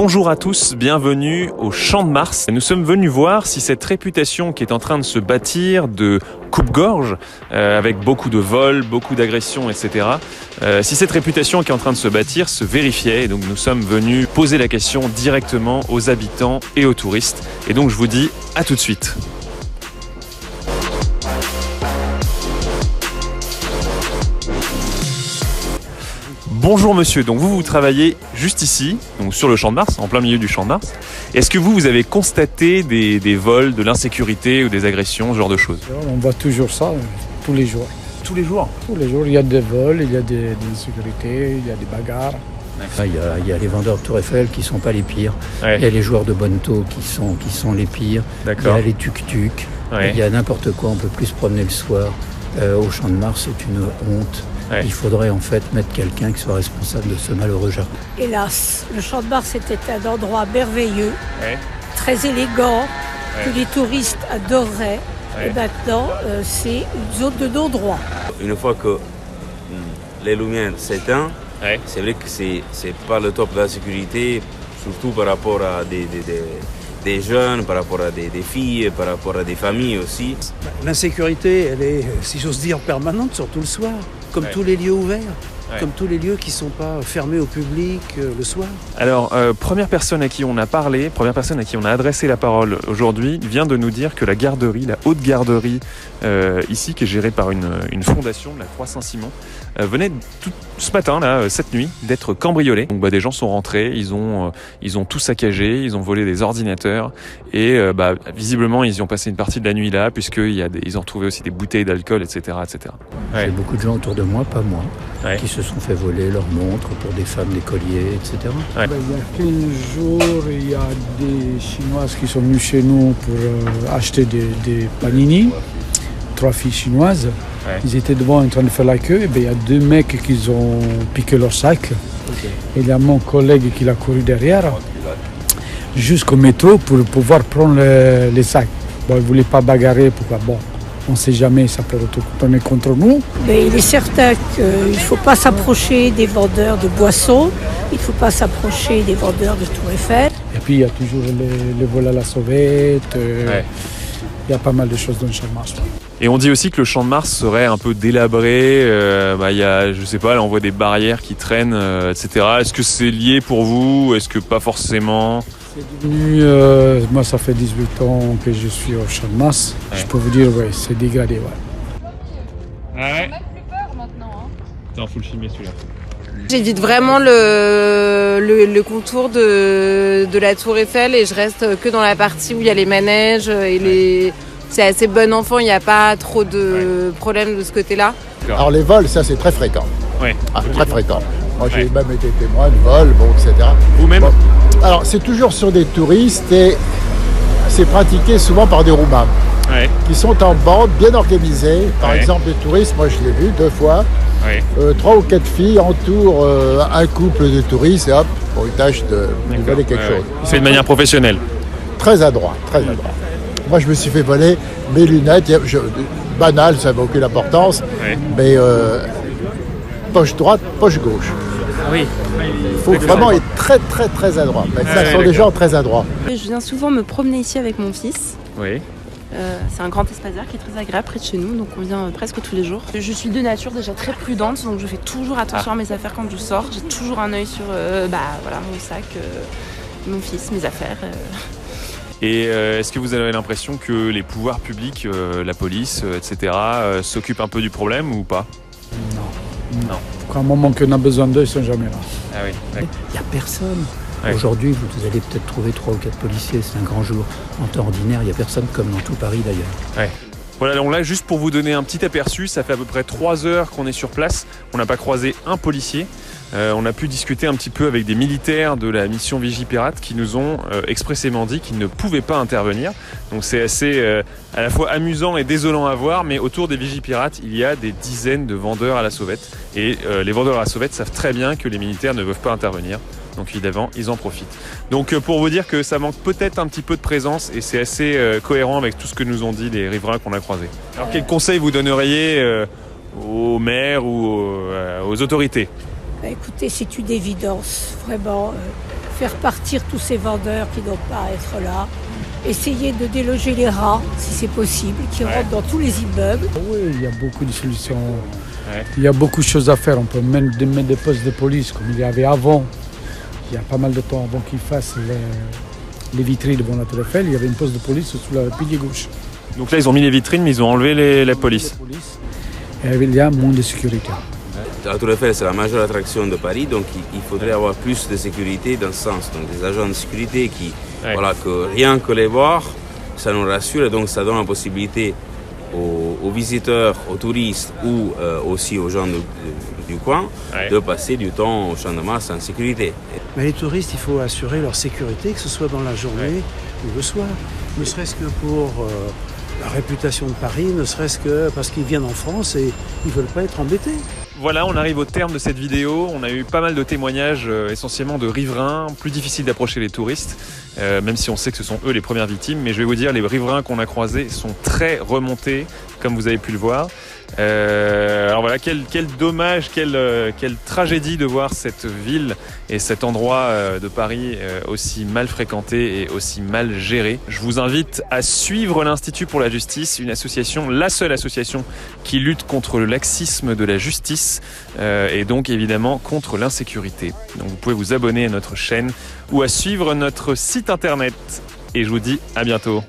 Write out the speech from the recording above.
Bonjour à tous, bienvenue au Champ de Mars. Nous sommes venus voir si cette réputation qui est en train de se bâtir de coupe-gorge, avec beaucoup de vols, beaucoup d'agressions, etc. Si cette réputation qui est en train de se bâtir se vérifiait, et donc nous sommes venus poser la question directement aux habitants et aux touristes. Et donc je vous dis à tout de suite. Bonjour monsieur, donc vous travaillez juste ici, donc sur le Champ de Mars, en plein milieu du Champ de Mars. Est-ce que vous avez constaté des vols, de l'insécurité ou des agressions, ce genre de choses? On voit toujours ça, tous les jours. Tous les jours? Tous les jours, il y a des vols, il y a des insécurités, il y a des bagarres. Il y a les vendeurs de Tour Eiffel qui ne sont pas les pires. Ouais. Il y a les joueurs de bonneto qui sont les pires. D'accord. Il y a les tuk-tuk. Ouais. Il y a n'importe quoi. On ne peut plus se promener le soir. Au Champ de Mars, c'est une honte. Ouais. Il faudrait en fait mettre quelqu'un qui soit responsable de ce malheureux jardin. Hélas, le Champ de Mars était un endroit merveilleux, Ouais. très élégant, Ouais. que les touristes adoreraient. Ouais. Et maintenant, c'est une zone de non-droit. Une fois que les lumières s'éteignent, Ouais. c'est vrai que c'est pas le top de la sécurité, surtout par rapport à des jeunes, par rapport à des filles, par rapport à des familles aussi. L'insécurité, elle est, si j'ose dire, permanente, surtout le soir, comme Ouais. tous les lieux ouverts, Ouais. comme tous les lieux qui ne sont pas fermés au public le soir. Alors, première personne à qui on a parlé, première personne à qui on a adressé la parole aujourd'hui, vient de nous dire que la garderie, la haute garderie ici, qui est gérée par une fondation de la Croix-Saint-Simon, venait ce matin, là, cette nuit, d'être cambriolée. Donc des gens sont rentrés, ils ont tout saccagé, ils ont volé des ordinateurs et visiblement ils y ont passé une partie de la nuit là, ils ont retrouvé aussi des bouteilles d'alcool, etc. etc. Ouais. J'ai beaucoup de gens autour de moi, pas moi, Ouais. qui se sont fait voler leurs montres pour des femmes, des colliers, etc. Ouais. Il y a 15 jours, il y a des Chinoises qui sont venues chez nous pour acheter des panini. 3 filles chinoises. Ouais. Ils étaient devant en train de faire la queue. Et il y a 2 mecs qui ont piqué leur sac. Et il y a mon collègue qui l'a couru derrière jusqu'au métro pour pouvoir prendre les sacs. Bon, il ne voulait pas bagarrer. Pourquoi? Bon, on ne sait jamais, ça peut retourner contre nous. Mais il est certain qu'il ne faut pas s'approcher des vendeurs de boissons, il ne faut pas s'approcher des vendeurs de Tour Eiffel. Et puis il y a toujours les vols à la sauvette. Ouais. Il y a pas mal de choses dans le Champ de Mars. Et on dit aussi que le Champ de Mars serait un peu délabré, il y a, je sais pas, là on voit des barrières qui traînent, etc. Est-ce que c'est lié pour vous? Est-ce que pas forcément? C'est devenu, moi ça fait 18 ans que je suis au Champ de Mars. Ouais. Je peux vous dire, ouais, c'est dégradé. Ouais. Ah ouais? T'es en full filmé celui-là. J'évite vraiment le contour de la Tour Eiffel et je reste que dans la partie où il y a les manèges et c'est assez bon enfant, il n'y a pas trop de problèmes de ce côté-là. Alors les vols, ça c'est très fréquent. Ouais. Très fréquent. Moi j'ai Ouais. même été témoin de vols, etc. Vous-même? Bon. Alors c'est toujours sur des touristes et c'est pratiqué souvent par des Roumains Ouais. qui sont en bande bien organisée. Par Ouais. exemple, des touristes, moi je l'ai vu 2 fois, Ouais. 3 ou 4 filles entourent un couple de touristes et hop, pour une tâche de voler quelque chose. Fait de manière professionnelle. Très adroit, très adroit. Moi je me suis fait voler mes lunettes, banal, ça n'avait aucune importance, Ouais. mais poche droite, poche gauche. Ah oui. Il faut vraiment être très très très adroit. Mais ça sont des d'accord. gens très adroits. Je viens souvent me promener ici avec mon fils. Oui. C'est un grand espace vert qui est très agréable près de chez nous, donc on vient presque tous les jours. Je suis de nature déjà très prudente, donc je fais toujours attention à mes affaires quand je sors. J'ai toujours un œil sur mon sac, mon fils, mes affaires. Et est-ce que vous avez l'impression que les pouvoirs publics, la police, etc., s'occupent un peu du problème ou pas? Non. À un moment qu'on a besoin d'eux, ils ne sont jamais là. Ah oui. Il n'y a personne. Ouais. Aujourd'hui, vous allez peut-être trouver 3 ou 4 policiers, c'est un grand jour. En temps ordinaire, il n'y a personne comme dans tout Paris d'ailleurs. Voilà, donc là, juste pour vous donner un petit aperçu, ça fait à peu près 3 heures qu'on est sur place. On n'a pas croisé un policier. On a pu discuter un petit peu avec des militaires de la mission Vigipirate qui nous ont expressément dit qu'ils ne pouvaient pas intervenir. Donc c'est assez à la fois amusant et désolant à voir, mais autour des Vigipirates, il y a des dizaines de vendeurs à la sauvette. Et les vendeurs à la sauvette savent très bien que les militaires ne peuvent pas intervenir. Donc évidemment, ils en profitent. Donc pour vous dire que ça manque peut-être un petit peu de présence et c'est assez cohérent avec tout ce que nous ont dit les riverains qu'on a croisés. Alors quel conseil vous donneriez aux maires ou aux autorités? Écoutez, c'est une évidence, vraiment. faire partir tous ces vendeurs qui ne doivent pas être là, essayer de déloger les rats, si c'est possible, qui rentrent dans tous les immeubles. Oui, il y a beaucoup de solutions. Il y a beaucoup de choses à faire. On peut même mettre des postes de police comme il y avait avant. Il y a pas mal de temps avant qu'ils fassent les vitrines devant la Tour Eiffel. Il y avait une poste de police sous le pilier gauche. Donc là, ils ont mis les vitrines, mais ils ont enlevé la police. Et il y a moins de sécurité. La Tour Eiffel, c'est la majeure attraction de Paris, donc il faudrait avoir plus de sécurité dans ce sens. Donc des agents de sécurité qui, voilà, que rien que les voir, ça nous rassure et donc ça donne la possibilité aux visiteurs, aux touristes ou aussi aux gens du coin de passer du temps au Champ de Mars en sécurité. Mais les touristes, il faut assurer leur sécurité, que ce soit dans la journée ou le soir. Ne serait-ce que pour la réputation de Paris, ne serait-ce que parce qu'ils viennent en France et ils ne veulent pas être embêtés. Voilà, on arrive au terme de cette vidéo. On a eu pas mal de témoignages, essentiellement de riverains. Plus difficile d'approcher les touristes, même si on sait que ce sont eux les premières victimes. Mais je vais vous dire, les riverains qu'on a croisés sont très remontés, comme vous avez pu le voir. Alors voilà, quel dommage, quelle tragédie de voir cette ville et cet endroit de Paris aussi mal fréquenté et aussi mal géré. Je vous invite à suivre l'Institut pour la justice, une association, la seule association qui lutte contre le laxisme de la justice et donc évidemment contre l'insécurité. Donc vous pouvez vous abonner à notre chaîne ou à suivre notre site internet. Et je vous dis à bientôt.